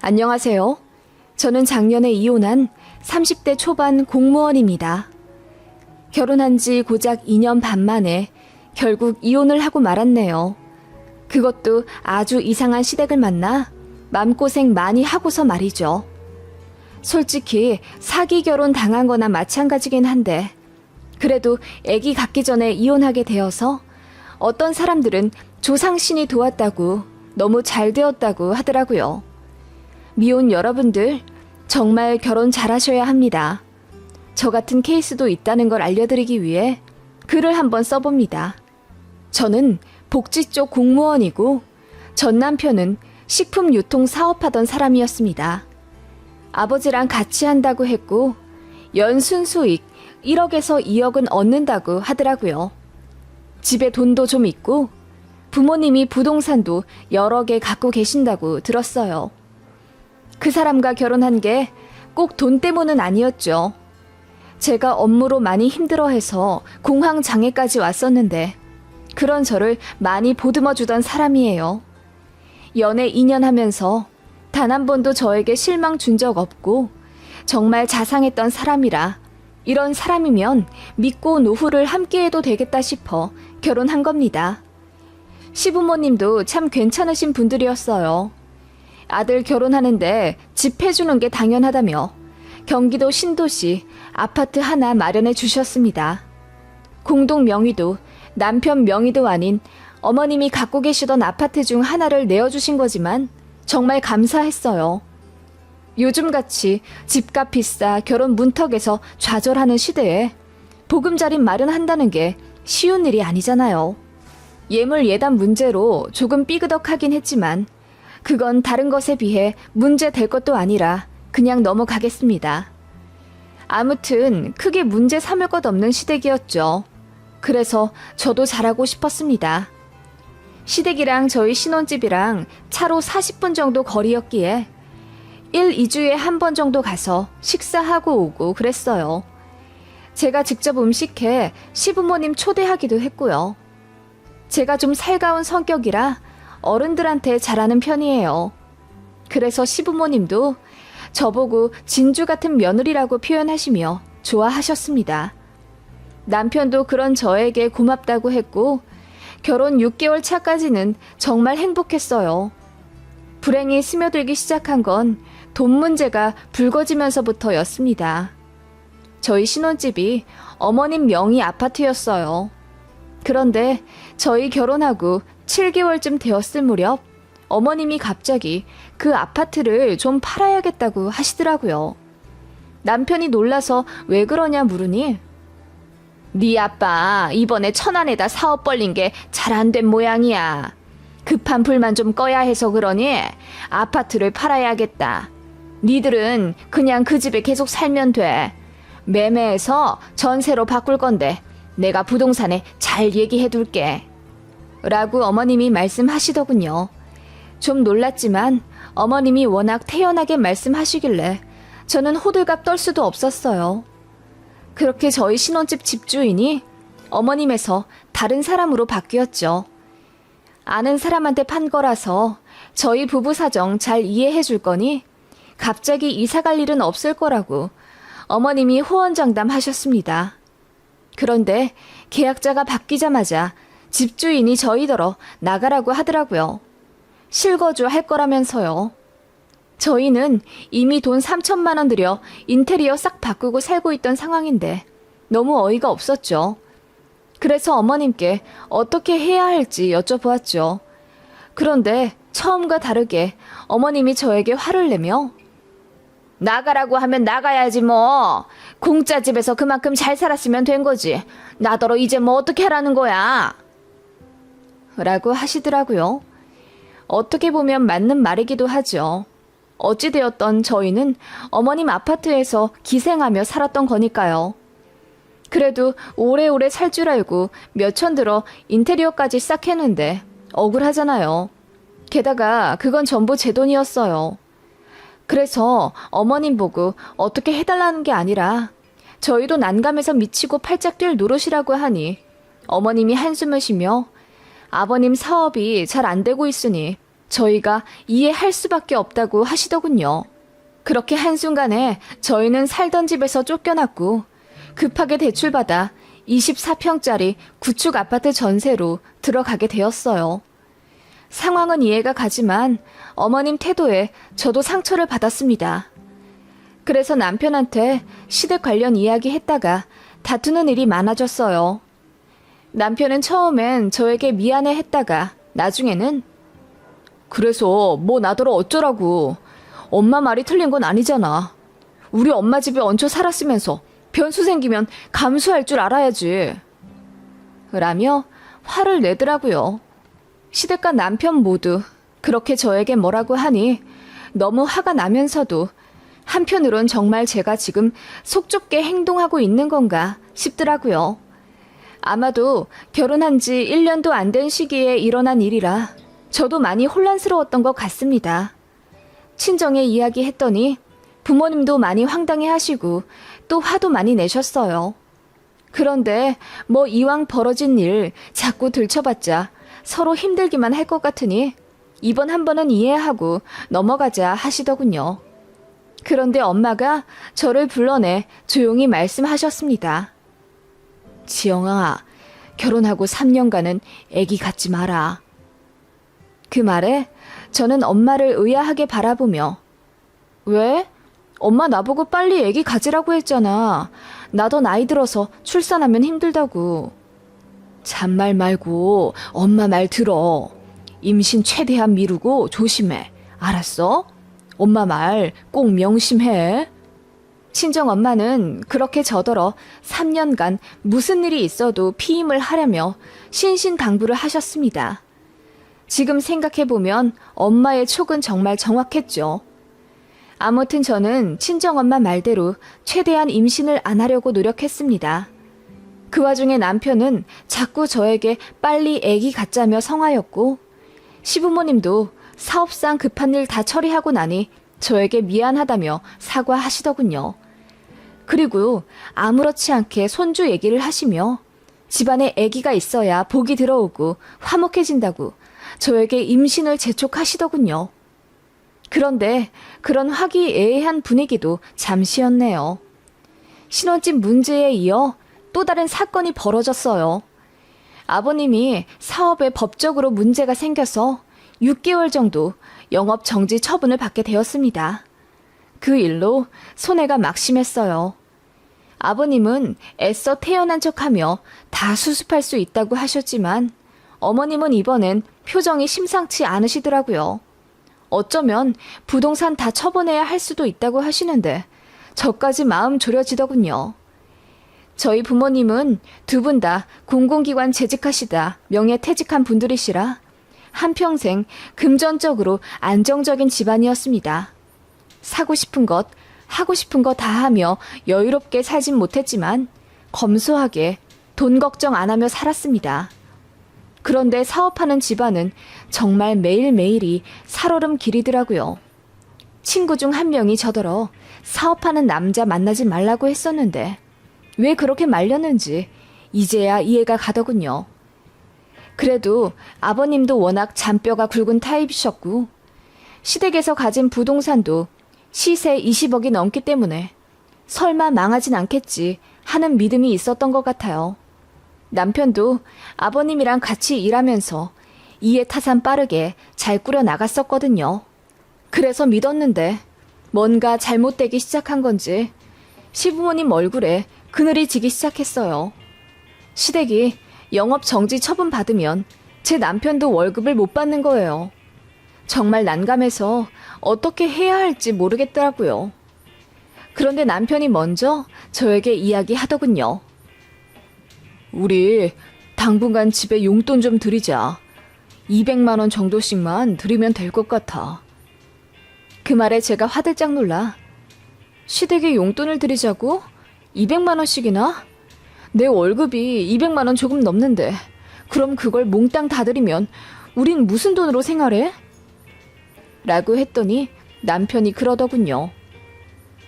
안녕하세요. 저는 작년에 이혼한 30대 초반 공무원입니다. 결혼한 지 고작 2년 반 만에 결국 이혼을 하고 말았네요. 그것도 아주 이상한 시댁을 만나 맘고생 많이 하고서 말이죠. 솔직히 사기 결혼 당한 거나 마찬가지긴 한데 그래도 아기 갖기 전에 이혼하게 되어서 어떤 사람들은 조상신이 도왔다고 너무 잘 되었다고 하더라고요. 미혼 여러분들 정말 결혼 잘하셔야 합니다. 저 같은 케이스도 있다는 걸 알려드리기 위해 글을 한번 써봅니다. 저는 복지 쪽 공무원이고 전 남편은 식품 유통 사업하던 사람이었습니다. 아버지랑 같이 한다고 했고 연순 수익 1억에서 2억은 얻는다고 하더라고요. 집에 돈도 좀 있고 부모님이 부동산도 여러 개 갖고 계신다고 들었어요. 그 사람과 결혼한 게 꼭 돈 때문은 아니었죠. 제가 업무로 많이 힘들어해서 공황장애까지 왔었는데 그런 저를 많이 보듬어주던 사람이에요. 연애 2년 하면서 단 한 번도 저에게 실망 준 적 없고 정말 자상했던 사람이라 이런 사람이면 믿고 노후를 함께해도 되겠다 싶어 결혼한 겁니다. 시부모님도 참 괜찮으신 분들이었어요. 아들 결혼하는데 집 해주는 게 당연하다며 경기도 신도시 아파트 하나 마련해 주셨습니다. 공동 명의도 남편 명의도 아닌 어머님이 갖고 계시던 아파트 중 하나를 내어주신 거지만 정말 감사했어요. 요즘같이 집값 비싸 결혼 문턱에서 좌절하는 시대에 보금자리 마련한다는 게 쉬운 일이 아니잖아요. 예물 예단 문제로 조금 삐그덕하긴 했지만 그건 다른 것에 비해 문제 될 것도 아니라 그냥 넘어가겠습니다. 아무튼 크게 문제 삼을 것 없는 시댁이었죠. 그래서 저도 잘하고 싶었습니다. 시댁이랑 저희 신혼집이랑 차로 40분 정도 거리였기에 1, 2주에 한 번 정도 가서 식사하고 오고 그랬어요. 제가 직접 음식해 시부모님 초대하기도 했고요. 제가 좀 살가운 성격이라 어른들한테 잘하는 편이에요. 그래서 시부모님도 저보고 진주 같은 며느리라고 표현하시며 좋아하셨습니다. 남편도 그런 저에게 고맙다고 했고 결혼 6개월 차까지는 정말 행복했어요. 불행이 스며들기 시작한 건 돈 문제가 불거지면서부터였습니다. 저희 신혼집이 어머님 명의 아파트였어요. 그런데 저희 결혼하고 7개월쯤 되었을 무렵 어머님이 갑자기 그 아파트를 좀 팔아야겠다고 하시더라고요. 남편이 놀라서 왜 그러냐 물으니 네 아빠 이번에 천안에다 사업 벌린 게 잘 안 된 모양이야. 급한 불만 좀 꺼야 해서 그러니 아파트를 팔아야겠다. 니들은 그냥 그 집에 계속 살면 돼. 매매해서 전세로 바꿀 건데 내가 부동산에 잘 얘기해 둘게. 라고 어머님이 말씀하시더군요. 좀 놀랐지만 어머님이 워낙 태연하게 말씀하시길래 저는 호들갑 떨 수도 없었어요. 그렇게 저희 신혼집 집주인이 어머님에서 다른 사람으로 바뀌었죠. 아는 사람한테 판 거라서 저희 부부 사정 잘 이해해 줄 거니 갑자기 이사 갈 일은 없을 거라고 어머님이 호언장담 하셨습니다. 그런데 계약자가 바뀌자마자 집주인이 저희더러 나가라고 하더라고요. 실거주 할 거라면서요. 저희는 이미 돈 3천만 원 들여 인테리어 싹 바꾸고 살고 있던 상황인데 너무 어이가 없었죠. 그래서 어머님께 어떻게 해야 할지 여쭤보았죠. 그런데 처음과 다르게 어머님이 저에게 화를 내며 나가라고 하면 나가야지 뭐. 공짜 집에서 그만큼 잘 살았으면 된 거지. 나더러 이제 뭐 어떻게 하라는 거야. 라고 하시더라고요. 어떻게 보면 맞는 말이기도 하죠. 어찌되었던 저희는 어머님 아파트에서 기생하며 살았던 거니까요. 그래도 오래오래 살 줄 알고 몇천 들어 인테리어까지 싹 했는데 억울하잖아요. 게다가 그건 전부 제 돈이었어요. 그래서 어머님 보고 어떻게 해달라는 게 아니라 저희도 난감해서 미치고 팔짝 뛸 노릇이라고 하니 어머님이 한숨을 쉬며 아버님 사업이 잘 안 되고 있으니 저희가 이해할 수밖에 없다고 하시더군요. 그렇게 한순간에 저희는 살던 집에서 쫓겨났고 급하게 대출받아 24평짜리 구축 아파트 전세로 들어가게 되었어요. 상황은 이해가 가지만 어머님 태도에 저도 상처를 받았습니다. 그래서 남편한테 시댁 관련 이야기 했다가 다투는 일이 많아졌어요. 남편은 처음엔 저에게 미안해 했다가 나중에는 그래서 뭐 나더러 어쩌라고. 엄마 말이 틀린 건 아니잖아. 우리 엄마 집에 얹혀 살았으면서 변수 생기면 감수할 줄 알아야지. 라며 화를 내더라고요. 시댁과 남편 모두 그렇게 저에게 뭐라고 하니 너무 화가 나면서도 한편으론 정말 제가 지금 속 좁게 행동하고 있는 건가 싶더라고요. 아마도 결혼한 지 1년도 안 된 시기에 일어난 일이라 저도 많이 혼란스러웠던 것 같습니다. 친정에 이야기했더니 부모님도 많이 황당해 하시고 또 화도 많이 내셨어요. 그런데 뭐 이왕 벌어진 일 자꾸 들춰봤자 서로 힘들기만 할 것 같으니 이번 한 번은 이해하고 넘어가자 하시더군요. 그런데 엄마가 저를 불러내 조용히 말씀하셨습니다. 지영아, 결혼하고 3년간은 애기 갖지 마라. 그 말에 저는 엄마를 의아하게 바라보며 왜? 엄마 나보고 빨리 애기 가지라고 했잖아. 나 더 나이 들어서 출산하면 힘들다고. 잔말 말고 엄마 말 들어. 임신 최대한 미루고 조심해. 알았어? 엄마 말 꼭 명심해. 친정엄마는 그렇게 저더러 3년간 무슨 일이 있어도 피임을 하려며 신신당부를 하셨습니다. 지금 생각해보면 엄마의 촉은 정말 정확했죠. 아무튼 저는 친정엄마 말대로 최대한 임신을 안 하려고 노력했습니다. 그 와중에 남편은 자꾸 저에게 빨리 애기 갖자며 성화였고 시부모님도 사업상 급한 일 다 처리하고 나니 저에게 미안하다며 사과하시더군요. 그리고 아무렇지 않게 손주 얘기를 하시며 집안에 아기가 있어야 복이 들어오고 화목해진다고 저에게 임신을 재촉하시더군요. 그런데 그런 화기애애한 분위기도 잠시였네요. 신혼집 문제에 이어 또 다른 사건이 벌어졌어요. 아버님이 사업에 법적으로 문제가 생겨서 6개월 정도 영업 정지 처분을 받게 되었습니다. 그 일로 손해가 막심했어요. 아버님은 애써 태어난 척하며 다 수습할 수 있다고 하셨지만 어머님은 이번엔 표정이 심상치 않으시더라고요. 어쩌면 부동산 다 처분해야 할 수도 있다고 하시는데 저까지 마음 졸여지더군요. 저희 부모님은 두 분 다 공공기관 재직하시다 명예퇴직한 분들이시라 한평생 금전적으로 안정적인 집안이었습니다. 사고 싶은 것, 하고 싶은 거 다 하며 여유롭게 살진 못했지만 검소하게 돈 걱정 안 하며 살았습니다. 그런데 사업하는 집안은 정말 매일매일이 살얼음 길이더라고요. 친구 중 한 명이 저더러 사업하는 남자 만나지 말라고 했었는데 왜 그렇게 말렸는지 이제야 이해가 가더군요. 그래도 아버님도 워낙 잔뼈가 굵은 타입이셨고 시댁에서 가진 부동산도 시세 20억이 넘기 때문에 설마 망하진 않겠지 하는 믿음이 있었던 것 같아요. 남편도 아버님이랑 같이 일하면서 이해타산 빠르게 잘 꾸려나갔었거든요. 그래서 믿었는데 뭔가 잘못되기 시작한 건지 시부모님 얼굴에 그늘이 지기 시작했어요. 시댁이 영업정지 처분 받으면 제 남편도 월급을 못 받는 거예요. 정말 난감해서 어떻게 해야 할지 모르겠더라고요. 그런데 남편이 먼저 저에게 이야기하더군요. 우리 당분간 집에 용돈 좀 드리자. 200만 원 정도씩만 드리면 될 것 같아. 그 말에 제가 화들짝 놀라 시댁에 용돈을 드리자고? 200만 원씩이나? 내 월급이 200만 원 조금 넘는데 그럼 그걸 몽땅 다 드리면 우린 무슨 돈으로 생활해? 라고 했더니 남편이 그러더군요.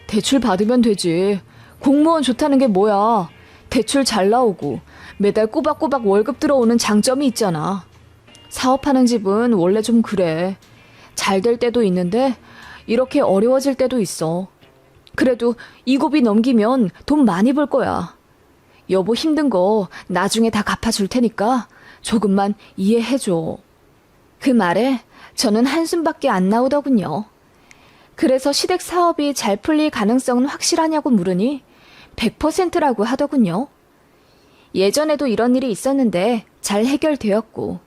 대출 받으면 되지. 공무원 좋다는 게 뭐야. 대출 잘 나오고 매달 꼬박꼬박 월급 들어오는 장점이 있잖아. 사업하는 집은 원래 좀 그래. 잘 될 때도 있는데 이렇게 어려워질 때도 있어. 그래도 이 고비 넘기면 돈 많이 벌 거야. 여보 힘든 거 나중에 다 갚아줄 테니까 조금만 이해해줘. 그 말에 저는 한숨밖에 안 나오더군요. 그래서 시댁 사업이 잘 풀릴 가능성은 확실하냐고 물으니 100%라고 하더군요. 예전에도 이런 일이 있었는데 잘 해결되었고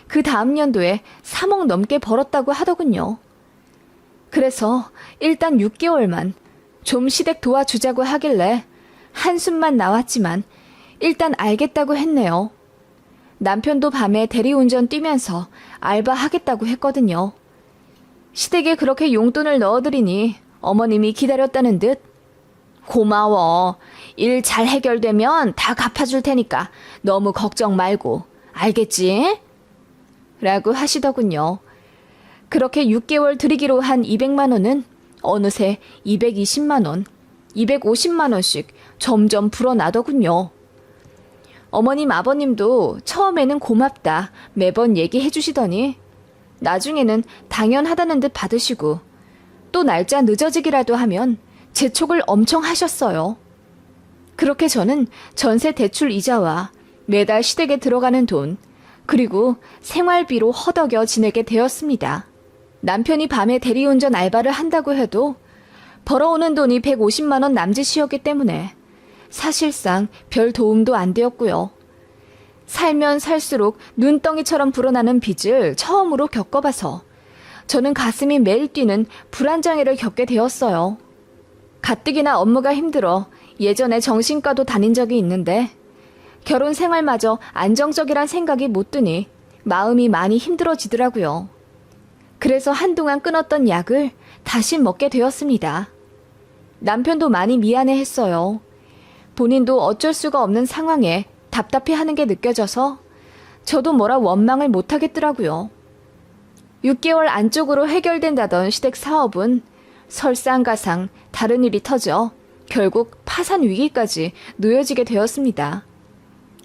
그 다음 연도에 3억 넘게 벌었다고 하더군요. 그래서 일단 6개월만 좀 시댁 도와주자고 하길래 한숨만 나왔지만 일단 알겠다고 했네요. 남편도 밤에 대리운전 뛰면서 알바하겠다고 했거든요. 시댁에 그렇게 용돈을 넣어드리니 어머님이 기다렸다는 듯 고마워. 일 잘 해결되면 다 갚아줄 테니까 너무 걱정 말고 알겠지? 라고 하시더군요. 그렇게 6개월 드리기로 한 200만 원은 어느새 220만 원, 250만 원씩 점점 불어나더군요. 어머님 아버님도 처음에는 고맙다 매번 얘기해 주시더니 나중에는 당연하다는 듯 받으시고 또 날짜 늦어지기라도 하면 재촉을 엄청 하셨어요. 그렇게 저는 전세 대출 이자와 매달 시댁에 들어가는 돈 그리고 생활비로 허덕여 지내게 되었습니다. 남편이 밤에 대리운전 알바를 한다고 해도 벌어오는 돈이 150만 원 남짓이었기 때문에 사실상 별 도움도 안 되었고요. 살면 살수록 눈덩이처럼 불어나는 빚을 처음으로 겪어봐서 저는 가슴이 매일 뛰는 불안장애를 겪게 되었어요. 가뜩이나 업무가 힘들어 예전에 정신과도 다닌 적이 있는데 결혼 생활마저 안정적이란 생각이 못 드니 마음이 많이 힘들어지더라고요. 그래서 한동안 끊었던 약을 다시 먹게 되었습니다. 남편도 많이 미안해했어요. 본인도 어쩔 수가 없는 상황에 답답해하는 게 느껴져서 저도 뭐라 원망을 못하겠더라고요. 6개월 안쪽으로 해결된다던 시댁 사업은 설상가상 다른 일이 터져 결국 파산 위기까지 놓여지게 되었습니다.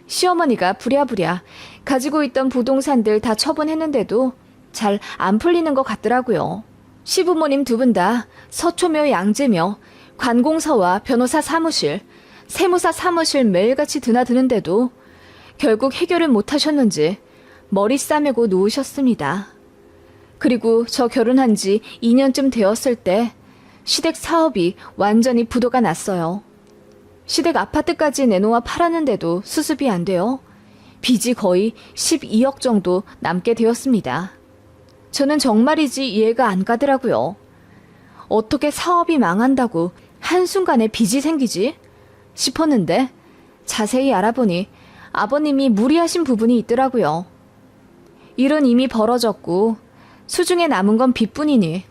시어머니가 부랴부랴 가지고 있던 부동산들 다 처분했는데도 잘 안 풀리는 것 같더라고요. 시부모님 두 분 다 서초며 양재며 관공서와 변호사 사무실, 세무사 사무실 매일같이 드나드는데도 결국 해결을 못하셨는지 머리 싸매고 누우셨습니다. 그리고 저 결혼한 지 2년쯤 되었을 때 시댁 사업이 완전히 부도가 났어요. 시댁 아파트까지 내놓아 팔았는데도 수습이 안 되어 빚이 거의 12억 정도 남게 되었습니다. 저는 정말이지 이해가 안 가더라고요. 어떻게 사업이 망한다고 한순간에 빚이 생기지? 싶었는데 자세히 알아보니 아버님이 무리하신 부분이 있더라고요. 일은 이미 벌어졌고 수중에 남은 건 빚뿐이니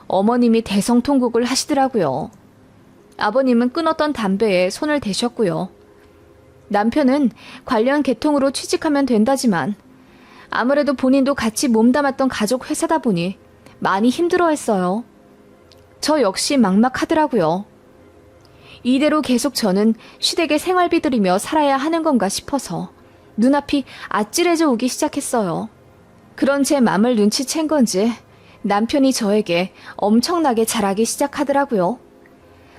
어머님이 대성통곡을 하시더라고요. 아버님은 끊었던 담배에 손을 대셨고요. 남편은 관련 계통으로 취직하면 된다지만 아무래도 본인도 같이 몸담았던 가족 회사다 보니 많이 힘들어했어요. 저 역시 막막하더라고요. 이대로 계속 저는 시댁에 생활비 들이며 살아야 하는 건가 싶어서 눈앞이 아찔해져 오기 시작했어요. 그런 제 맘을 눈치챈 건지 남편이 저에게 엄청나게 잘하기 시작하더라고요.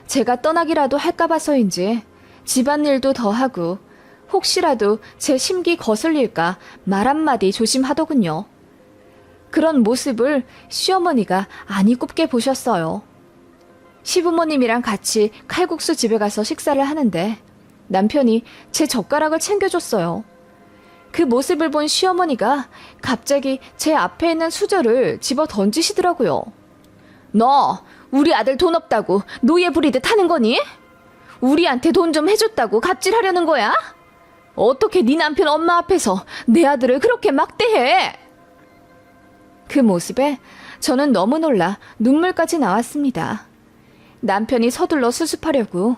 제가 떠나기라도 할까 봐서인지 집안일도 더 하고 혹시라도 제 심기 거슬릴까 말 한마디 조심하더군요. 그런 모습을 시어머니가 아니 굽게 보셨어요. 시부모님이랑 같이 칼국수 집에 가서 식사를 하는데 남편이 제 젓가락을 챙겨줬어요. 그 모습을 본 시어머니가 갑자기 제 앞에 있는 수저를 집어 던지시더라고요. 너 우리 아들 돈 없다고 노예 부리듯 하는 거니? 우리한테 돈 좀 해줬다고 갑질하려는 거야? 어떻게 네 남편 엄마 앞에서 내 아들을 그렇게 막대해? 그 모습에 저는 너무 놀라 눈물까지 나왔습니다. 남편이 서둘러 수습하려고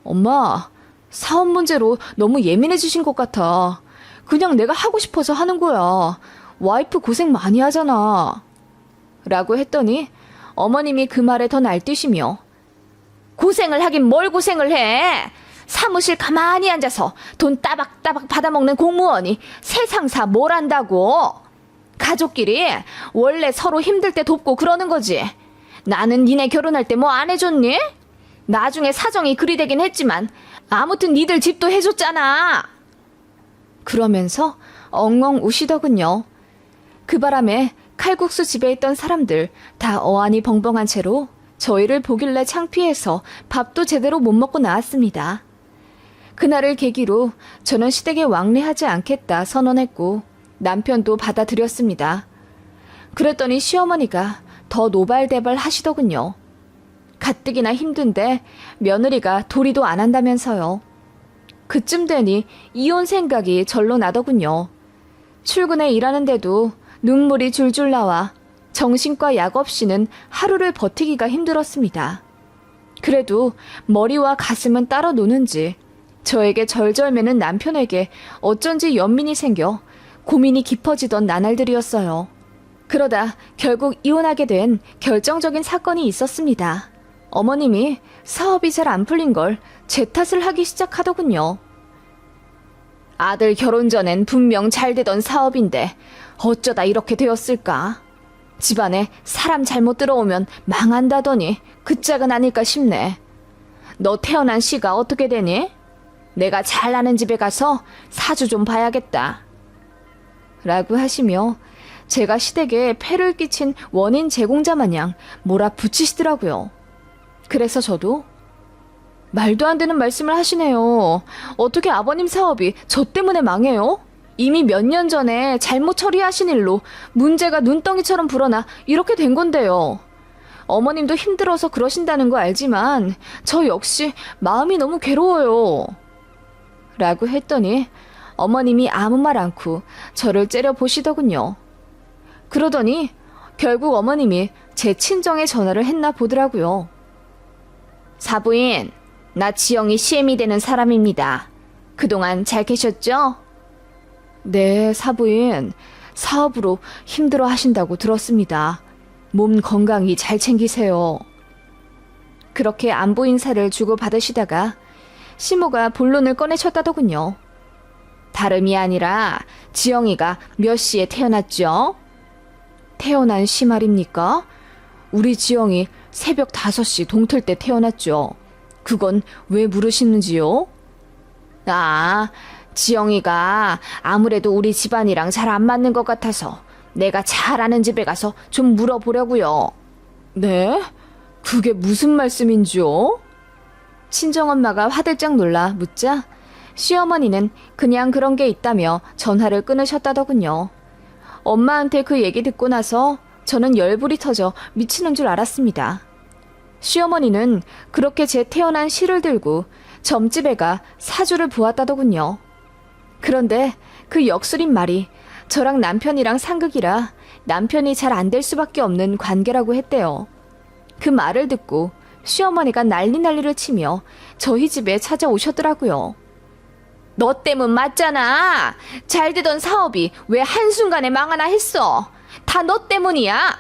엄마, 사업 문제로 너무 예민해지신 것 같아. 그냥 내가 하고 싶어서 하는 거야. 와이프 고생 많이 하잖아. 라고 했더니 어머님이 그 말에 더 날뛰시며 고생을 하긴 뭘 고생을 해. 사무실 가만히 앉아서 돈 따박따박 받아먹는 공무원이 세상사 뭘 안다고. 가족끼리 원래 서로 힘들 때 돕고 그러는 거지. 나는 니네 결혼할 때 뭐 안 해줬니? 나중에 사정이 그리 되긴 했지만 아무튼 니들 집도 해줬잖아. 그러면서 엉엉 우시더군요. 그 바람에 칼국수 집에 있던 사람들 다 어안이 벙벙한 채로 저희를 보길래 창피해서 밥도 제대로 못 먹고 나왔습니다. 그날을 계기로 저는 시댁에 왕래하지 않겠다 선언했고 남편도 받아들였습니다. 그랬더니 시어머니가 더 노발대발 하시더군요. 가뜩이나 힘든데 며느리가 도리도 안 한다면서요. 그쯤 되니 이혼 생각이 절로 나더군요. 출근해 일하는데도 눈물이 줄줄 나와 정신과 약 없이는 하루를 버티기가 힘들었습니다. 그래도 머리와 가슴은 따로 노는지 저에게 절절매는 남편에게 어쩐지 연민이 생겨 고민이 깊어지던 나날들이었어요. 그러다 결국 이혼하게 된 결정적인 사건이 있었습니다. 어머님이 사업이 잘 안 풀린 걸 제 탓을 하기 시작하더군요. 아들 결혼 전엔 분명 잘 되던 사업인데 어쩌다 이렇게 되었을까? 집안에 사람 잘못 들어오면 망한다더니 그 짝은 아닐까 싶네. 너 태어난 시가 어떻게 되니? 내가 잘 아는 집에 가서 사주 좀 봐야겠다. 라고 하시며 제가 시댁에 폐를 끼친 원인 제공자 마냥 몰아붙이시더라고요. 그래서 저도 말도 안 되는 말씀을 하시네요. 어떻게 아버님 사업이 저 때문에 망해요? 이미 몇 년 전에 잘못 처리하신 일로 문제가 눈덩이처럼 불어나 이렇게 된 건데요. 어머님도 힘들어서 그러신다는 거 알지만 저 역시 마음이 너무 괴로워요. 라고 했더니 어머님이 아무 말 않고 저를 째려보시더군요. 그러더니 결국 어머님이 제 친정에 전화를 했나 보더라고요. 사부인, 나 지영이 시엠이 되는 사람입니다. 그동안 잘 계셨죠? 네, 사부인. 사업으로 힘들어 하신다고 들었습니다. 몸 건강히 잘 챙기세요. 그렇게 안부 인사를 주고받으시다가 시모가 본론을 꺼내셨다더군요. 다름이 아니라 지영이가 몇 시에 태어났죠? 태어난 시 말입니까? 우리 지영이 새벽 5시 동틀 때 태어났죠. 그건 왜 물으시는지요? 아, 지영이가 아무래도 우리 집안이랑 잘 안 맞는 것 같아서 내가 잘 아는 집에 가서 좀 물어보려고요. 네? 그게 무슨 말씀인지요? 친정엄마가 화들짝 놀라 묻자 시어머니는 그냥 그런 게 있다며 전화를 끊으셨다더군요. 엄마한테 그 얘기 듣고 나서 저는 열불이 터져 미치는 줄 알았습니다. 시어머니는 그렇게 제 태어난 시를 들고 점집에 가 사주를 보았다더군요. 그런데 그 역술인 말이 저랑 남편이랑 상극이라 남편이 잘 안 될 수밖에 없는 관계라고 했대요. 그 말을 듣고 시어머니가 난리를 치며 저희 집에 찾아오셨더라고요. 너 때문 맞잖아. 잘 되던 사업이 왜 한순간에 망하나 했어. 다 너 때문이야.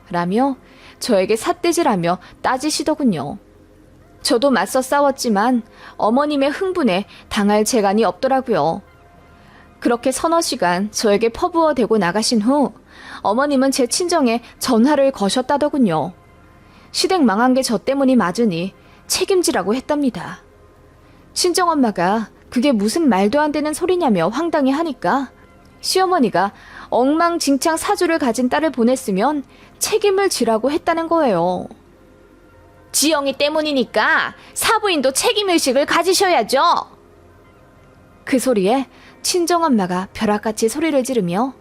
라며 저에게 삿대질하며 따지시더군요. 저도 맞서 싸웠지만 어머님의 흥분에 당할 재간이 없더라고요. 그렇게 서너 시간 저에게 퍼부어 대고 나가신 후 어머님은 제 친정에 전화를 거셨다더군요. 시댁 망한 게 저 때문이 맞으니 책임지라고 했답니다. 친정엄마가 그게 무슨 말도 안 되는 소리냐며 황당해 하니까 시어머니가 엉망진창 사주를 가진 딸을 보냈으면 책임을 지라고 했다는 거예요. 지영이 때문이니까 사부인도 책임의식을 가지셔야죠. 그 소리에 친정엄마가 벼락같이 소리를 지르며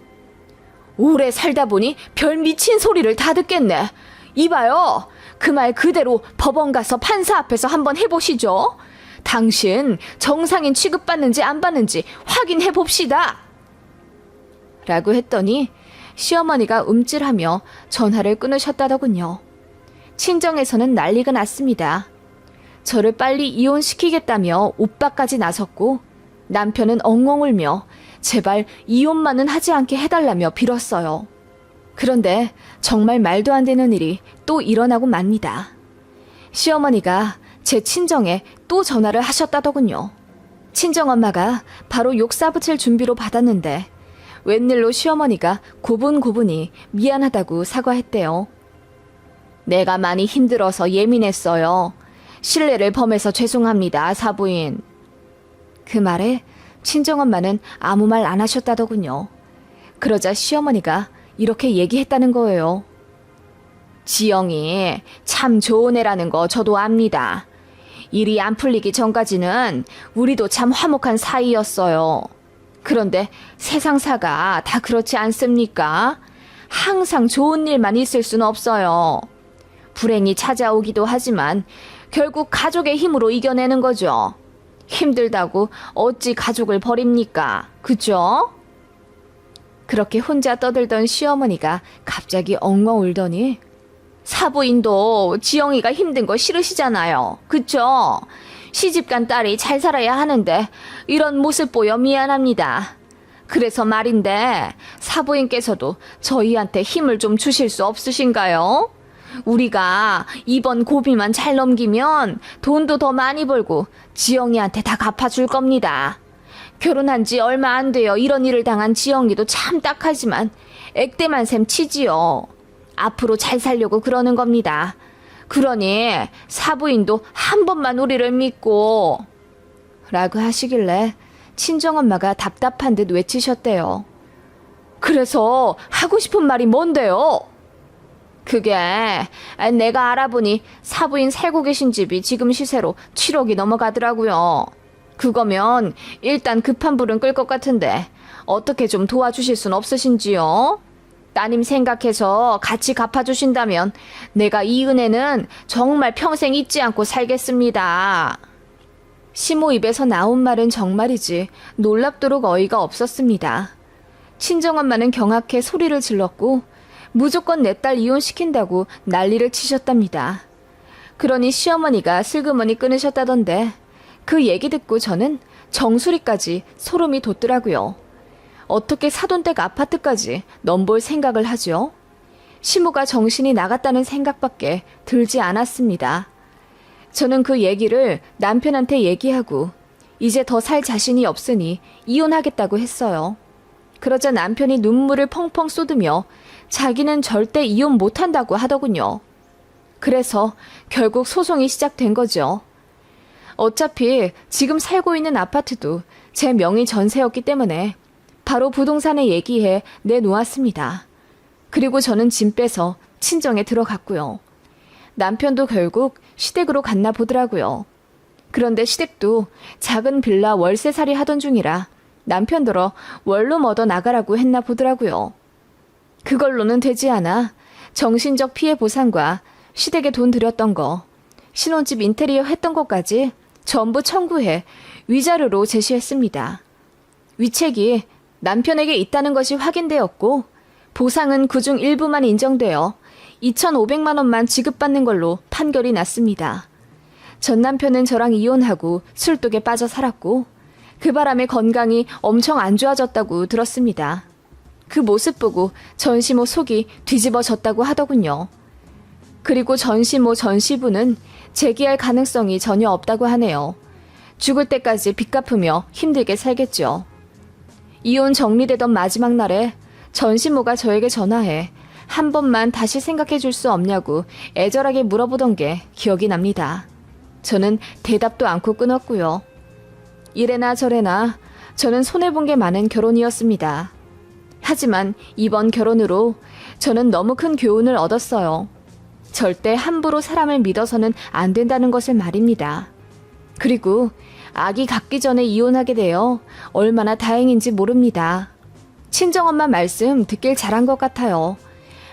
오래 살다 보니 별 미친 소리를 다 듣겠네. 이봐요. 그 말 그대로 법원 가서 판사 앞에서 한번 해보시죠. 당신 정상인 취급받는지 안 받는지 확인해 봅시다. 라고 했더니 시어머니가 움찔하며 전화를 끊으셨다더군요. 친정에서는 난리가 났습니다. 저를 빨리 이혼시키겠다며 오빠까지 나섰고 남편은 엉엉 울며 제발 이혼만은 하지 않게 해달라며 빌었어요. 그런데 정말 말도 안 되는 일이 또 일어나고 맙니다. 시어머니가 제 친정에 또 전화를 하셨다더군요. 친정엄마가 바로 욕 싸붙일 준비로 받았는데 웬일로 시어머니가 고분고분히 미안하다고 사과했대요. 내가 많이 힘들어서 예민했어요. 실례를 범해서 죄송합니다, 사부인. 그 말에 친정엄마는 아무 말 안 하셨다더군요. 그러자 시어머니가 이렇게 얘기했다는 거예요. 지영이 참 좋은 애라는 거 저도 압니다. 일이 안 풀리기 전까지는 우리도 참 화목한 사이였어요. 그런데 세상사가 다 그렇지 않습니까? 항상 좋은 일만 있을 순 없어요. 불행이 찾아오기도 하지만 결국 가족의 힘으로 이겨내는 거죠. 힘들다고 어찌 가족을 버립니까? 그죠? 그렇게 혼자 떠들던 시어머니가 갑자기 엉엉 울더니 사부인도 지영이가 힘든 거 싫으시잖아요. 그쵸? 시집간 딸이 잘 살아야 하는데 이런 모습 보여 미안합니다. 그래서 말인데 사부인께서도 저희한테 힘을 좀 주실 수 없으신가요? 우리가 이번 고비만 잘 넘기면 돈도 더 많이 벌고 지영이한테 다 갚아줄 겁니다. 결혼한 지 얼마 안 돼요. 이런 일을 당한 지영이도 참 딱하지만 액대만 셈 치지요. 앞으로 잘 살려고 그러는 겁니다. 그러니 사부인도 한 번만 우리를 믿고 라고 하시길래 친정엄마가 답답한 듯 외치셨대요. 그래서 하고 싶은 말이 뭔데요? 그게 내가 알아보니 사부인 살고 계신 집이 지금 시세로 7억이 넘어가더라고요. 그거면 일단 급한 불은 끌 것 같은데 어떻게 좀 도와주실 순 없으신지요? 따님 생각해서 같이 갚아주신다면 내가 이 은혜는 정말 평생 잊지 않고 살겠습니다. 시모 입에서 나온 말은 정말이지 놀랍도록 어이가 없었습니다. 친정엄마는 경악해 소리를 질렀고 무조건 내 딸 이혼시킨다고 난리를 치셨답니다. 그러니 시어머니가 슬그머니 끊으셨다던데 그 얘기 듣고 저는 정수리까지 소름이 돋더라고요. 어떻게 사돈댁 아파트까지 넘볼 생각을 하죠? 시모가 정신이 나갔다는 생각밖에 들지 않았습니다. 저는 그 얘기를 남편한테 얘기하고 이제 더 살 자신이 없으니 이혼하겠다고 했어요. 그러자 남편이 눈물을 펑펑 쏟으며 자기는 절대 이혼 못한다고 하더군요. 그래서 결국 소송이 시작된 거죠. 어차피 지금 살고 있는 아파트도 제 명의 전세였기 때문에 바로 부동산에 얘기해 내놓았습니다. 그리고 저는 짐 빼서 친정에 들어갔고요. 남편도 결국 시댁으로 갔나 보더라고요. 그런데 시댁도 작은 빌라 월세살이 하던 중이라 남편더러 원룸 얻어 나가라고 했나 보더라고요. 그걸로는 되지 않아 정신적 피해 보상과 시댁에 돈 들였던 거, 신혼집 인테리어 했던 것까지 전부 청구해 위자료로 제시했습니다. 위책이 남편에게 있다는 것이 확인되었고 보상은 그중 일부만 인정되어 2,500만 원만 지급받는 걸로 판결이 났습니다. 전 남편은 저랑 이혼하고 술독에 빠져 살았고 그 바람에 건강이 엄청 안 좋아졌다고 들었습니다. 그 모습 보고 전시모 속이 뒤집어졌다고 하더군요. 그리고 전시모 전시부는 재기할 가능성이 전혀 없다고 하네요. 죽을 때까지 빚 갚으며 힘들게 살겠죠. 이혼 정리되던 마지막 날에 전시모가 저에게 전화해 한 번만 다시 생각해 줄 수 없냐고 애절하게 물어보던 게 기억이 납니다. 저는 대답도 않고 끊었고요. 이래나 저래나 저는 손해본 게 많은 결혼이었습니다. 하지만 이번 결혼으로 저는 너무 큰 교훈을 얻었어요. 절대 함부로 사람을 믿어서는 안 된다는 것을 말입니다. 그리고 아기 갖기 전에 이혼하게 되어 얼마나 다행인지 모릅니다. 친정엄마 말씀 듣길 잘한 것 같아요.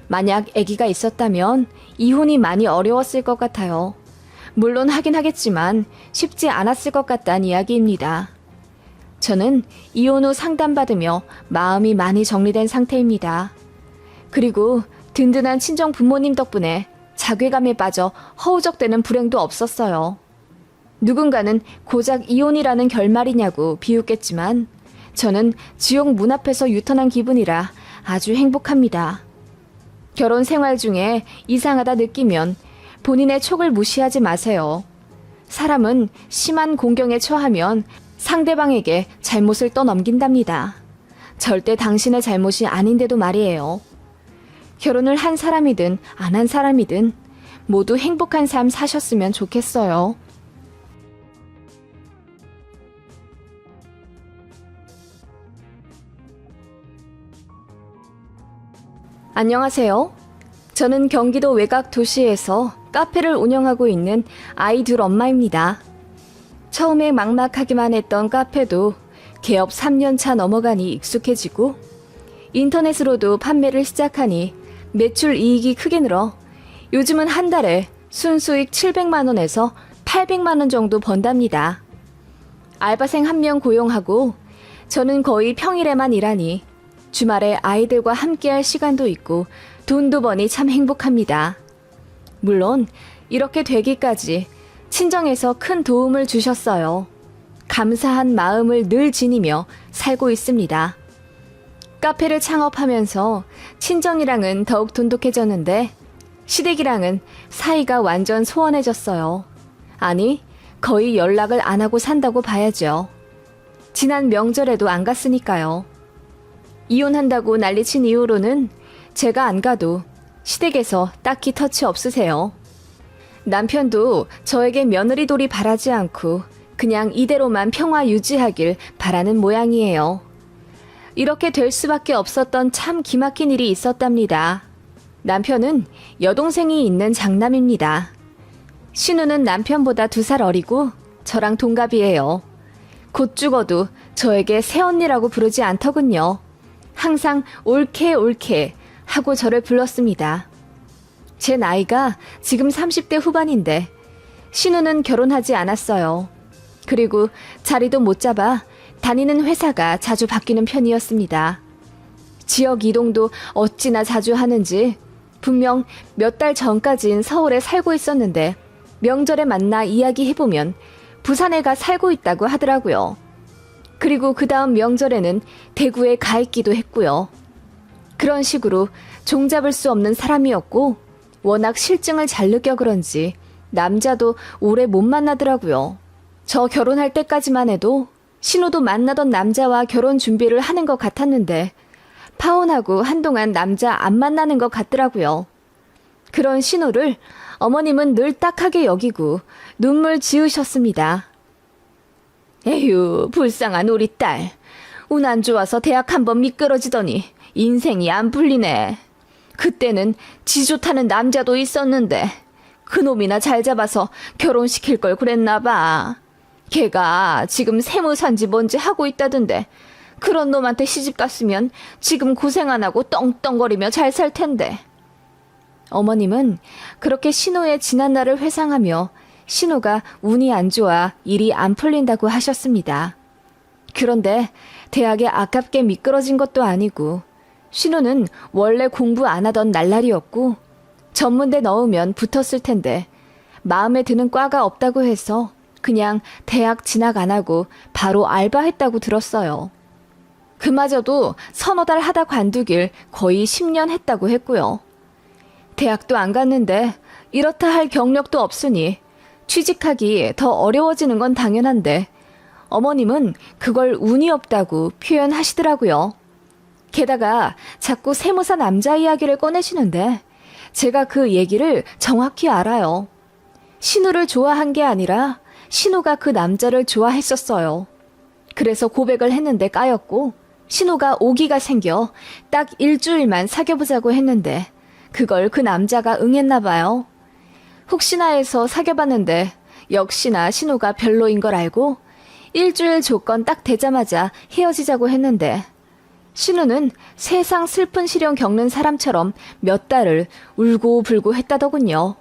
만약 아기가 있었다면 이혼이 많이 어려웠을 것 같아요. 물론 하긴 하겠지만 쉽지 않았을 것 같다는 이야기입니다. 저는 이혼 후 상담받으며 마음이 많이 정리된 상태입니다. 그리고 든든한 친정 부모님 덕분에 자괴감에 빠져 허우적대는 불행도 없었어요. 누군가는 고작 이혼이라는 결말이냐고 비웃겠지만 저는 지옥 문 앞에서 유턴한 기분이라 아주 행복합니다. 결혼 생활 중에 이상하다 느끼면 본인의 촉을 무시하지 마세요. 사람은 심한 공경에 처하면 상대방에게 잘못을 떠넘긴답니다. 절대 당신의 잘못이 아닌데도 말이에요. 결혼을 한 사람이든 안 한 사람이든 모두 행복한 삶 사셨으면 좋겠어요. 안녕하세요. 저는 경기도 외곽 도시에서 카페를 운영하고 있는 아이 둘 엄마입니다. 처음에 막막하기만 했던 카페도 개업 3년차 넘어가니 익숙해지고 인터넷으로도 판매를 시작하니 매출 이익이 크게 늘어 요즘은 한 달에 순수익 700만 원에서 800만 원 정도 번답니다. 알바생 1명 고용하고 저는 거의 평일에만 일하니 주말에 아이들과 함께할 시간도 있고 돈도 버니 참 행복합니다. 물론 이렇게 되기까지 친정에서 큰 도움을 주셨어요. 감사한 마음을 늘 지니며 살고 있습니다. 카페를 창업하면서 친정이랑은 더욱 돈독해졌는데 시댁이랑은 사이가 완전 소원해졌어요. 아니, 거의 연락을 안 하고 산다고 봐야죠. 지난 명절에도 안 갔으니까요. 이혼한다고 난리친 이후로는 제가 안 가도 시댁에서 딱히 터치 없으세요. 남편도 저에게 며느리돌이 바라지 않고 그냥 이대로만 평화 유지하길 바라는 모양이에요. 이렇게 될 수밖에 없었던 참 기막힌 일이 있었답니다. 남편은 여동생이 있는 장남입니다. 신우는 남편보다 2살 어리고 저랑 동갑이에요. 곧 죽어도 저에게 새언니라고 부르지 않더군요. 항상 옳게 하고 저를 불렀습니다. 제 나이가 지금 30대 후반인데 신우는 결혼하지 않았어요. 그리고 자리도 못 잡아 다니는 회사가 자주 바뀌는 편이었습니다. 지역 이동도 어찌나 자주 하는지 분명 몇 달 전까진 서울에 살고 있었는데 명절에 만나 이야기해보면 부산에 가 살고 있다고 하더라고요. 그리고 그 다음 명절에는 대구에 가 있기도 했고요. 그런 식으로 종잡을 수 없는 사람이었고 워낙 실증을 잘 느껴 그런지 남자도 오래 못 만나더라고요. 저 결혼할 때까지만 해도 신우도 만나던 남자와 결혼 준비를 하는 것 같았는데 파혼하고 한동안 남자 안 만나는 것 같더라고요. 그런 신우를 어머님은 늘 딱하게 여기고 눈물 지으셨습니다. 에휴, 불쌍한 우리 딸. 운 안 좋아서 대학 한번 미끄러지더니 인생이 안 풀리네. 그때는 지 좋다는 남자도 있었는데 그놈이나 잘 잡아서 결혼시킬 걸 그랬나 봐. 걔가 지금 세무사인지 뭔지 하고 있다던데 그런 놈한테 시집 갔으면 지금 고생 안 하고 떵떵거리며 잘 살 텐데. 어머님은 그렇게 신우의 지난 날을 회상하며 신우가 운이 안 좋아 일이 안 풀린다고 하셨습니다. 그런데 대학에 아깝게 미끄러진 것도 아니고 신우는 원래 공부 안 하던 날라리였고 전문대 넣으면 붙었을 텐데 마음에 드는 과가 없다고 해서 그냥 대학 진학 안 하고 바로 알바했다고 들었어요. 그마저도 서너 달 하다 관두길 거의 10년 했다고 했고요. 대학도 안 갔는데 이렇다 할 경력도 없으니 취직하기 더 어려워지는 건 당연한데 어머님은 그걸 운이 없다고 표현하시더라고요. 게다가 자꾸 세무사 남자 이야기를 꺼내시는데 제가 그 얘기를 정확히 알아요. 신우를 좋아한 게 아니라 신우가 그 남자를 좋아했었어요. 그래서 고백을 했는데 까였고 신우가 오기가 생겨 딱 일주일만 사귀어보자고 했는데 그걸 그 남자가 응했나 봐요. 혹시나 해서 사귀어봤는데 역시나 신우가 별로인 걸 알고 일주일 조건 딱 되자마자 헤어지자고 했는데 신우는 세상 슬픈 시련 겪는 사람처럼 몇 달을 울고 불고 했다더군요.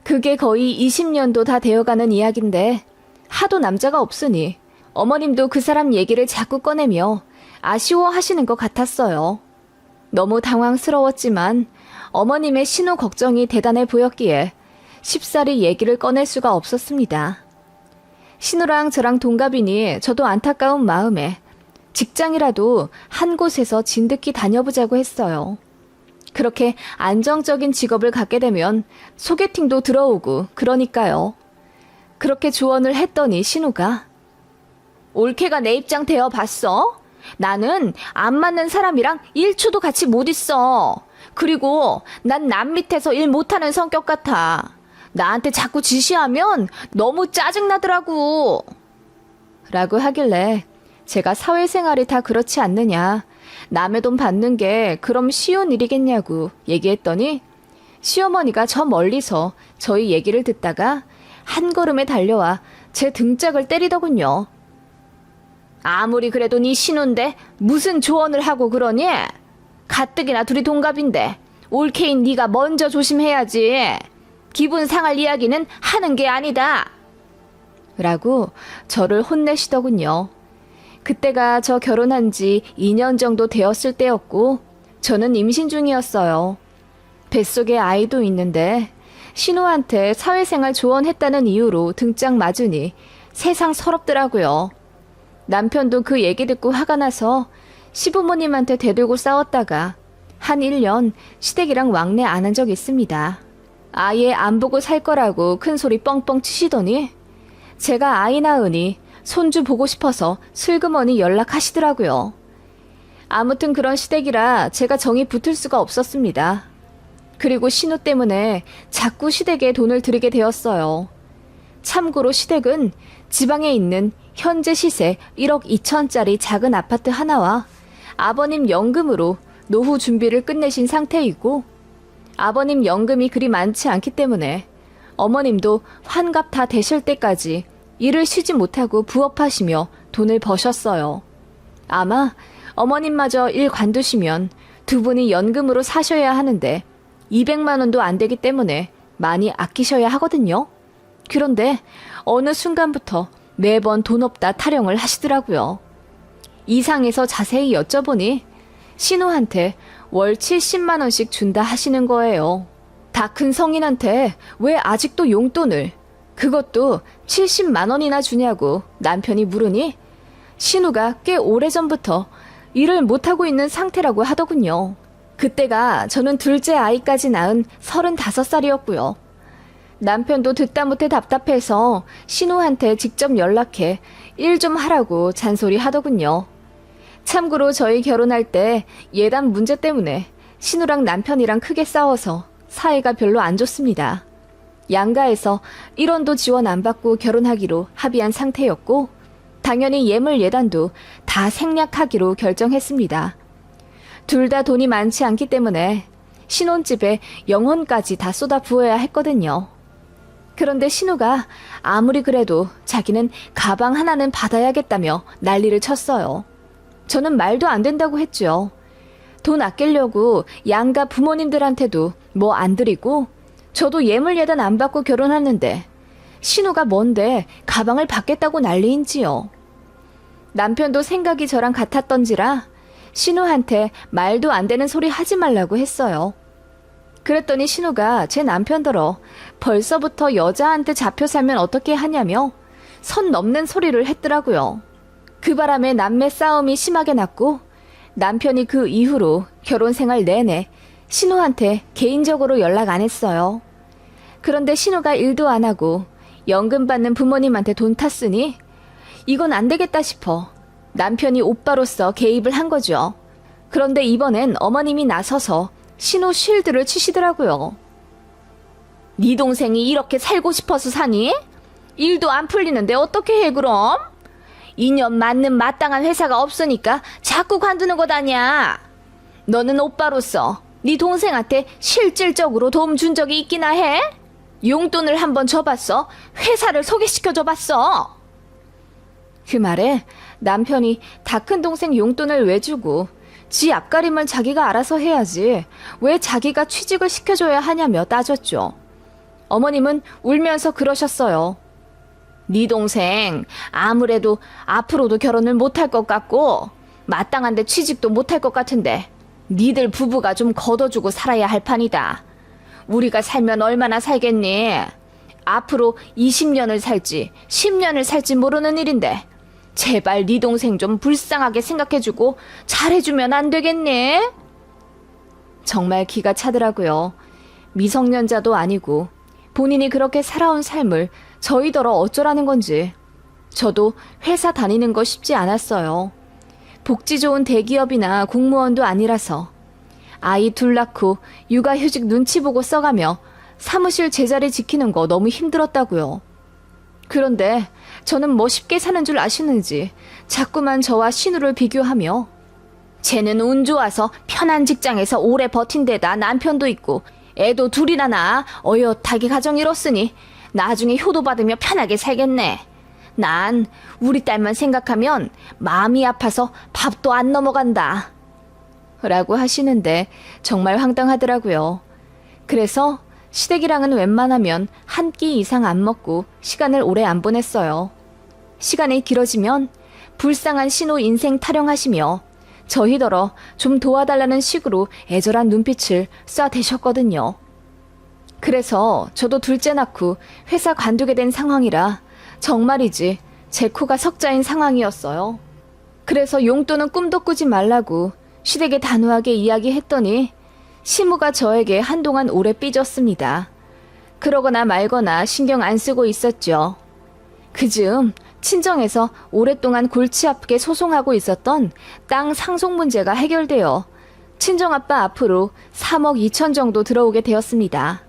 그게 거의 20년도 다 되어가는 이야기인데 하도 남자가 없으니 어머님도 그 사람 얘기를 자꾸 꺼내며 아쉬워하시는 것 같았어요. 너무 당황스러웠지만 어머님의 신우 걱정이 대단해 보였기에 쉽사리 얘기를 꺼낼 수가 없었습니다. 신우랑 저랑 동갑이니 저도 안타까운 마음에 직장이라도 한 곳에서 진득히 다녀보자고 했어요. 그렇게 안정적인 직업을 갖게 되면 소개팅도 들어오고 그러니까요. 그렇게 조언을 했더니 신우가 올케가 내 입장 되어 봤어? 나는 안 맞는 사람이랑 1초도 같이 못 있어. 그리고 난 남 밑에서 일 못하는 성격 같아. 나한테 자꾸 지시하면 너무 짜증나더라고. 라고 하길래 제가 사회생활이 다 그렇지 않느냐. 남의 돈 받는 게 그럼 쉬운 일이겠냐고 얘기했더니 시어머니가 저 멀리서 저희 얘기를 듣다가 한 걸음에 달려와 제 등짝을 때리더군요. 아무리 그래도 네 신우인데 무슨 조언을 하고 그러니? 가뜩이나 둘이 동갑인데 올케인 네가 먼저 조심해야지. 기분 상할 이야기는 하는 게 아니다. 라고 저를 혼내시더군요. 그때가 저 결혼한 지 2년 정도 되었을 때였고 저는 임신 중이었어요. 뱃속에 아이도 있는데 신우한테 사회생활 조언했다는 이유로 등짝 맞으니 세상 서럽더라고요. 남편도 그 얘기 듣고 화가 나서 시부모님한테 대들고 싸웠다가 한 1년 시댁이랑 왕래 안 한 적 있습니다. 아예 안 보고 살 거라고 큰 소리 뻥뻥 치시더니 제가 아이 낳으니 손주 보고 싶어서 슬그머니 연락하시더라고요. 아무튼 그런 시댁이라 제가 정이 붙을 수가 없었습니다. 그리고 신우 때문에 자꾸 시댁에 돈을 들이게 되었어요. 참고로 시댁은 지방에 있는 현재 시세 1억 2천짜리 작은 아파트 하나와 아버님 연금으로 노후 준비를 끝내신 상태이고 아버님 연금이 그리 많지 않기 때문에 어머님도 환갑 다 되실 때까지 일을 쉬지 못하고 부업하시며 돈을 버셨어요. 아마 어머님마저 일 관두시면 두 분이 연금으로 사셔야 하는데 200만 원도 안 되기 때문에 많이 아끼셔야 하거든요. 그런데 어느 순간부터 매번 돈 없다 타령을 하시더라고요. 이상해서 자세히 여쭤보니 신우한테 월 70만 원씩 준다 하시는 거예요. 다 큰 성인한테 왜 아직도 용돈을, 그것도 70만 원이나 주냐고 남편이 물으니 신우가 꽤 오래전부터 일을 못하고 있는 상태라고 하더군요. 그때가 저는 둘째 아이까지 낳은 35살이었고요. 남편도 듣다 못해 답답해서 신우한테 직접 연락해 일 좀 하라고 잔소리 하더군요. 참고로 저희 결혼할 때 예단 문제 때문에 신우랑 남편이랑 크게 싸워서 사이가 별로 안 좋습니다. 양가에서 1원도 지원 안 받고 결혼하기로 합의한 상태였고 당연히 예물 예단도 다 생략하기로 결정했습니다. 둘 다 돈이 많지 않기 때문에 신혼집에 영혼까지 다 쏟아 부어야 했거든요. 그런데 신우가 아무리 그래도 자기는 가방 하나는 받아야겠다며 난리를 쳤어요. 저는 말도 안 된다고 했죠. 돈 아끼려고 양가 부모님들한테도 뭐 안 드리고 저도 예물 예단 안 받고 결혼하는데 신우가 뭔데 가방을 받겠다고 난리인지요. 남편도 생각이 저랑 같았던지라 신우한테 말도 안 되는 소리 하지 말라고 했어요. 그랬더니 신우가 제 남편더러 벌써부터 여자한테 잡혀 살면 어떻게 하냐며 선 넘는 소리를 했더라고요. 그 바람에 남매 싸움이 심하게 났고 남편이 그 이후로 결혼 생활 내내 신우한테 개인적으로 연락 안 했어요. 그런데 신우가 일도 안 하고 연금 받는 부모님한테 돈 탔으니 이건 안 되겠다 싶어 남편이 오빠로서 개입을 한 거죠. 그런데 이번엔 어머님이 나서서 신우 쉴드를 치시더라고요. 네 동생이 이렇게 살고 싶어서 사니? 일도 안 풀리는데 어떻게 해 그럼? 2년 맞는 마땅한 회사가 없으니까 자꾸 관두는 것 아냐. 너는 오빠로서 네 동생한테 실질적으로 도움 준 적이 있기나 해? 용돈을 한번 줘봤어? 회사를 소개시켜줘봤어? 그 말에 남편이 다 큰 동생 용돈을 왜 주고 지 앞가림은 자기가 알아서 해야지 왜 자기가 취직을 시켜줘야 하냐며 따졌죠. 어머님은 울면서 그러셨어요. 네 동생 아무래도 앞으로도 결혼을 못할 것 같고 마땅한데 취직도 못할 것 같은데 니들 부부가 좀 걷어주고 살아야 할 판이다. 우리가 살면 얼마나 살겠니? 앞으로 20년을 살지 10년을 살지 모르는 일인데 제발 네 동생 좀 불쌍하게 생각해주고 잘해주면 안 되겠니? 정말 기가 차더라고요. 미성년자도 아니고 본인이 그렇게 살아온 삶을 저희더러 어쩌라는 건지. 저도 회사 다니는 거 쉽지 않았어요. 복지 좋은 대기업이나 공무원도 아니라서 아이 둘 낳고 육아휴직 눈치 보고 써가며 사무실 제자리 지키는 거 너무 힘들었다고요. 그런데 저는 쉽게 사는 줄 아시는지 자꾸만 저와 신우를 비교하며 쟤는 운 좋아서 편한 직장에서 오래 버틴 데다 남편도 있고 애도 둘이나 낳아 어엿하게 가정 이뤘으니 나중에 효도받으며 편하게 살겠네. 난 우리 딸만 생각하면 마음이 아파서 밥도 안 넘어간다. 라고 하시는데 정말 황당하더라고요. 그래서 시댁이랑은 웬만하면 한 끼 이상 안 먹고 시간을 오래 안 보냈어요. 시간이 길어지면 불쌍한 신우 인생 타령하시며 저희더러 좀 도와달라는 식으로 애절한 눈빛을 쏴대셨거든요. 그래서 저도 둘째 낳고 회사 관두게 된 상황이라 정말이지 제 코가 석자인 상황이었어요. 그래서 용돈은 꿈도 꾸지 말라고 시댁에 단호하게 이야기했더니 시무가 저에게 한동안 오래 삐졌습니다. 그러거나 말거나 신경 안 쓰고 있었죠. 그즈음 친정에서 오랫동안 골치 아프게 소송하고 있었던 땅 상속 문제가 해결되어 친정아빠 앞으로 3억 2천 정도 들어오게 되었습니다.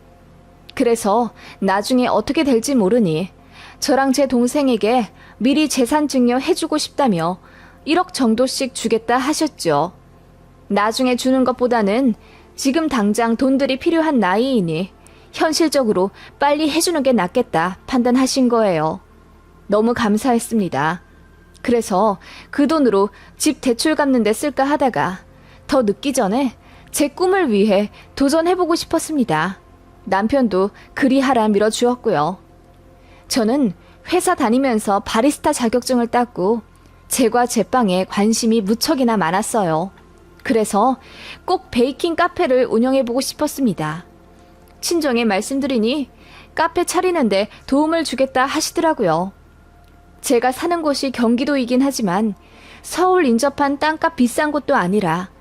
그래서 나중에 어떻게 될지 모르니 저랑 제 동생에게 미리 재산 증여 해주고 싶다며 1억 정도씩 주겠다 하셨죠. 나중에 주는 것보다는 지금 당장 돈들이 필요한 나이이니 현실적으로 빨리 해주는 게 낫겠다 판단하신 거예요. 너무 감사했습니다. 그래서 그 돈으로 집 대출 갚는 데 쓸까 하다가 더 늦기 전에 제 꿈을 위해 도전해보고 싶었습니다. 남편도 그리하라 밀어주었고요. 저는 회사 다니면서 바리스타 자격증을 땄고 제과 제빵에 관심이 무척이나 많았어요. 그래서 꼭 베이킹 카페를 운영해보고 싶었습니다. 친정에 말씀드리니 카페 차리는데 도움을 주겠다 하시더라고요. 제가 사는 곳이 경기도이긴 하지만 서울 인접한 땅값 비싼 곳도 아니라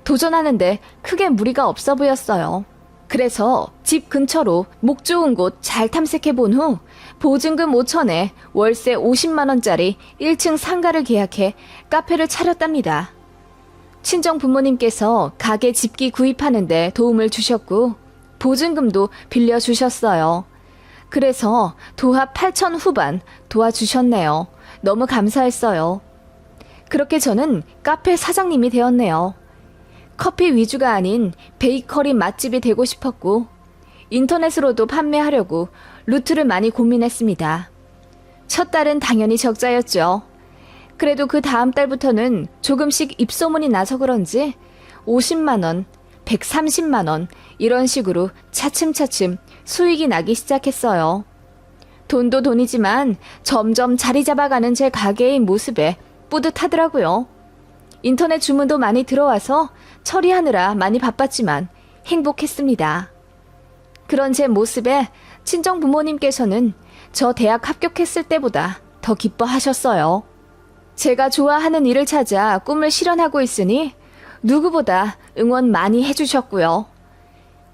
도전하는데 크게 무리가 없어 보였어요. 그래서 집 근처로 목 좋은 곳 잘 탐색해본 후 보증금 5천에 월세 50만 원짜리 1층 상가를 계약해 카페를 차렸답니다. 친정 부모님께서 가게 집기 구입하는데 도움을 주셨고 보증금도 빌려주셨어요. 그래서 도합 8천 후반 도와주셨네요. 너무 감사했어요. 그렇게 저는 카페 사장님이 되었네요. 커피 위주가 아닌 베이커리 맛집이 되고 싶었고 인터넷으로도 판매하려고 루트를 많이 고민했습니다. 첫 달은 당연히 적자였죠. 그래도 그 다음 달부터는 조금씩 입소문이 나서 그런지 50만 원, 130만 원 이런 식으로 차츰차츰 수익이 나기 시작했어요. 돈도 돈이지만 점점 자리 잡아가는 제 가게의 모습에 뿌듯하더라고요. 인터넷 주문도 많이 들어와서 처리하느라 많이 바빴지만 행복했습니다. 그런 제 모습에 친정 부모님께서는 저 대학 합격했을 때보다 더 기뻐하셨어요. 제가 좋아하는 일을 찾아 꿈을 실현하고 있으니 누구보다 응원 많이 해주셨고요.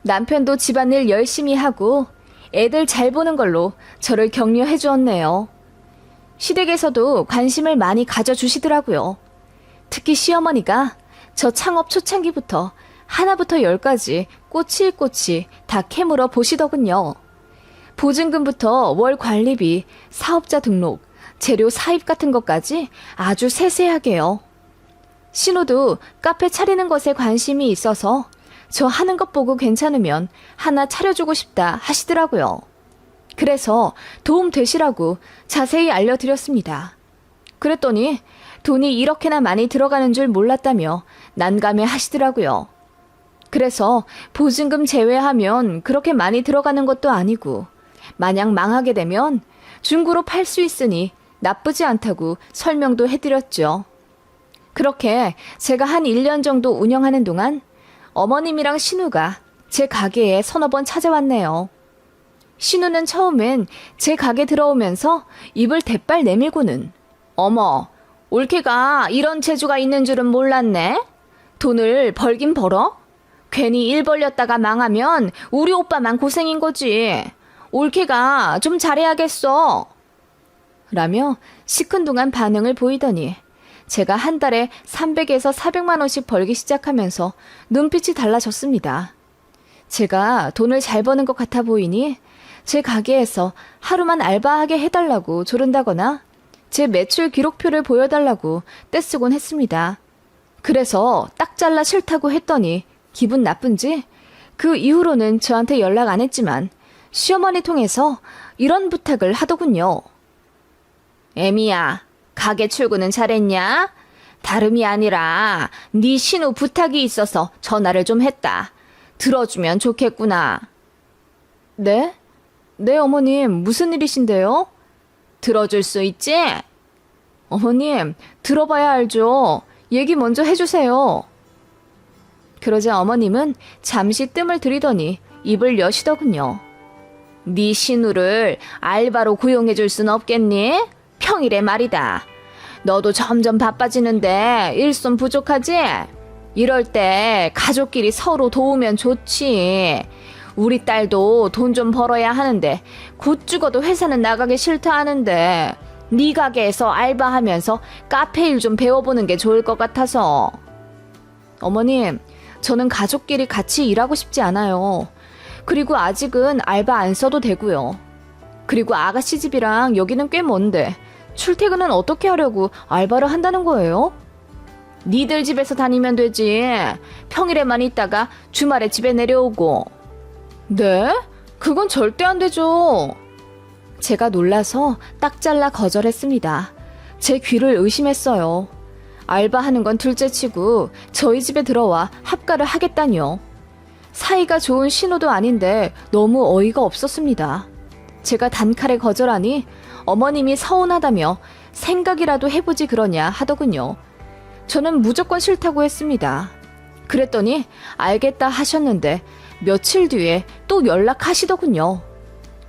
남편도 집안일 열심히 하고 애들 잘 보는 걸로 저를 격려해 주었네요. 시댁에서도 관심을 많이 가져주시더라고요. 특히 시어머니가 저 창업 초창기부터 하나부터 열까지 꼬치꼬치 다 캐물어 보시더군요. 보증금부터 월 관리비, 사업자 등록, 재료 사입 같은 것까지 아주 세세하게요. 신우도 카페 차리는 것에 관심이 있어서 저 하는 것 보고 괜찮으면 하나 차려주고 싶다 하시더라고요. 그래서 도움 되시라고 자세히 알려드렸습니다. 그랬더니 돈이 이렇게나 많이 들어가는 줄 몰랐다며 난감해 하시더라고요. 그래서 보증금 제외하면 그렇게 많이 들어가는 것도 아니고 만약 망하게 되면 중고로 팔 수 있으니 나쁘지 않다고 설명도 해드렸죠. 그렇게 제가 한 1년 정도 운영하는 동안 어머님이랑 신우가 제 가게에 서너 번 찾아왔네요. 신우는 처음엔 제 가게 들어오면서 입을 대빨 내밀고는 어머, 올케가 이런 재주가 있는 줄은 몰랐네. 돈을 벌긴 벌어? 괜히 일 벌렸다가 망하면 우리 오빠만 고생인 거지. 올케가 좀 잘해야겠어. 라며 시큰둥한 반응을 보이더니 제가 한 달에 300에서 400만 원씩 벌기 시작하면서 눈빛이 달라졌습니다. 제가 돈을 잘 버는 것 같아 보이니 제 가게에서 하루만 알바하게 해달라고 조른다거나 제 매출 기록표를 보여달라고 떼쓰곤 했습니다. 그래서 딱 잘라 싫다고 했더니 기분 나쁜지 그 이후로는 저한테 연락 안 했지만 시어머니 통해서 이런 부탁을 하더군요. 애미야, 가게 출근은 잘했냐? 다름이 아니라 네 신우 부탁이 있어서 전화를 좀 했다. 들어주면 좋겠구나. 네? 네, 어머님, 무슨 일이신데요? 들어줄 수 있지? 어머님, 들어봐야 알죠. 얘기 먼저 해주세요. 그러자 어머님은 잠시 뜸을 들이더니 입을 여시더군요. 네 신우를 알바로 고용해줄 순 없겠니? 평일에 말이다. 너도 점점 바빠지는데 일손 부족하지? 이럴 때 가족끼리 서로 도우면 좋지. 우리 딸도 돈 좀 벌어야 하는데 곧 죽어도 회사는 나가기 싫다 하는데 네 가게에서 알바하면서 카페 일 좀 배워보는 게 좋을 것 같아서. 어머님, 저는 가족끼리 같이 일하고 싶지 않아요. 그리고 아직은 알바 안 써도 되고요. 그리고 아가씨 집이랑 여기는 꽤 먼데 출퇴근은 어떻게 하려고 알바를 한다는 거예요? 니들 집에서 다니면 되지. 평일에만 있다가 주말에 집에 내려오고. 네? 그건 절대 안 되죠. 제가 놀라서 딱 잘라 거절했습니다. 제 귀를 의심했어요. 알바하는 건 둘째치고 저희 집에 들어와 합가를 하겠다니요. 사이가 좋은 신호도 아닌데 너무 어이가 없었습니다. 제가 단칼에 거절하니 어머님이 서운하다며 생각이라도 해보지 그러냐 하더군요. 저는 무조건 싫다고 했습니다. 그랬더니 알겠다 하셨는데 며칠 뒤에 또 연락하시더군요.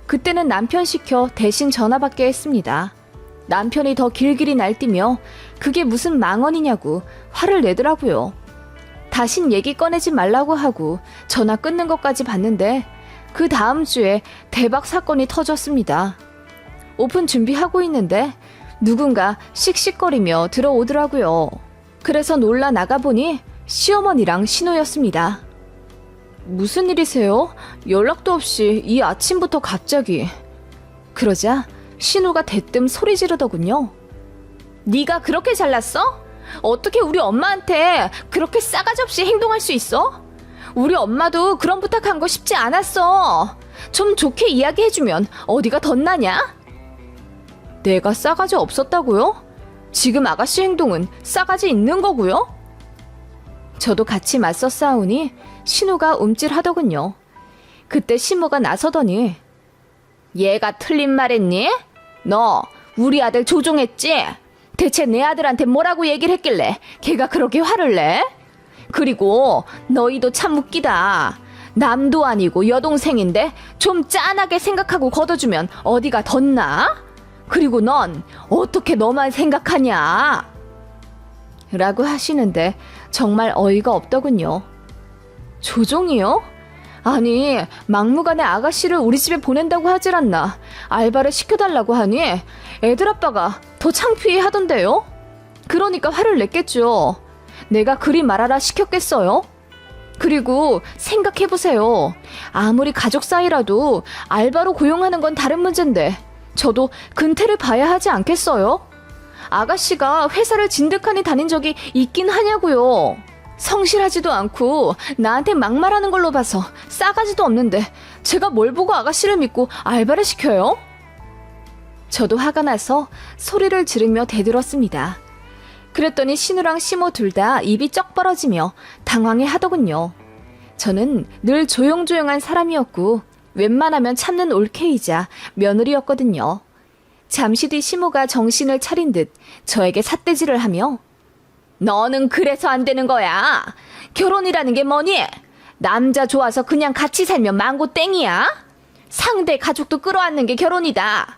그때는 남편 시켜 대신 전화받게 했습니다. 남편이 더 길길이 날뛰며 그게 무슨 망언이냐고 화를 내더라고요. 다신 얘기 꺼내지 말라고 하고 전화 끊는 것까지 봤는데 그 다음 주에 대박 사건이 터졌습니다. 오픈 준비하고 있는데 누군가 씩씩거리며 들어오더라고요. 그래서 놀라 나가보니 시어머니랑 신우였습니다. 무슨 일이세요? 연락도 없이 이 아침부터 갑자기. 그러자 신우가 대뜸 소리 지르더군요. 네가 그렇게 잘났어? 어떻게 우리 엄마한테 그렇게 싸가지 없이 행동할 수 있어? 우리 엄마도 그런 부탁한 거 쉽지 않았어. 좀 좋게 이야기해주면 어디가 덧나냐? 내가 싸가지 없었다고요? 지금 아가씨 행동은 싸가지 있는 거고요? 저도 같이 맞서 싸우니 신우가 움찔하더군요. 그때 시모가 나서더니 얘가 틀린 말 했니? 너 우리 아들 조종했지? 대체 내 아들한테 뭐라고 얘기를 했길래 걔가 그렇게 화를 내? 그리고 너희도 참 웃기다. 남도 아니고 여동생인데 좀 짠하게 생각하고 걷어주면 어디가 덧나? 그리고 넌 어떻게 너만 생각하냐? 라고 하시는데 정말 어이가 없더군요. 조종이요? 아니, 막무가내 아가씨를 우리 집에 보낸다고 하질 않나. 알바를 시켜달라고 하니 애들 아빠가 더 창피해 하던데요? 그러니까 화를 냈겠죠. 내가 그리 말하라 시켰겠어요? 그리고 생각해보세요. 아무리 가족 사이라도 알바로 고용하는 건 다른 문제인데 저도 근태를 봐야 하지 않겠어요? 아가씨가 회사를 진득하니 다닌 적이 있긴 하냐고요. 성실하지도 않고 나한테 막말하는 걸로 봐서 싸가지도 없는데 제가 뭘 보고 아가씨를 믿고 알바를 시켜요? 저도 화가 나서 소리를 지르며 대들었습니다. 그랬더니 신우랑 시모 둘 다 입이 쩍 벌어지며 당황해 하더군요. 저는 늘 조용조용한 사람이었고 웬만하면 참는 올케이자 며느리였거든요. 잠시 뒤 시모가 정신을 차린 듯 저에게 삿대질을 하며 너는 그래서 안 되는 거야. 결혼이라는 게 뭐니? 남자 좋아서 그냥 같이 살면 망고 땡이야? 상대 가족도 끌어안는 게 결혼이다.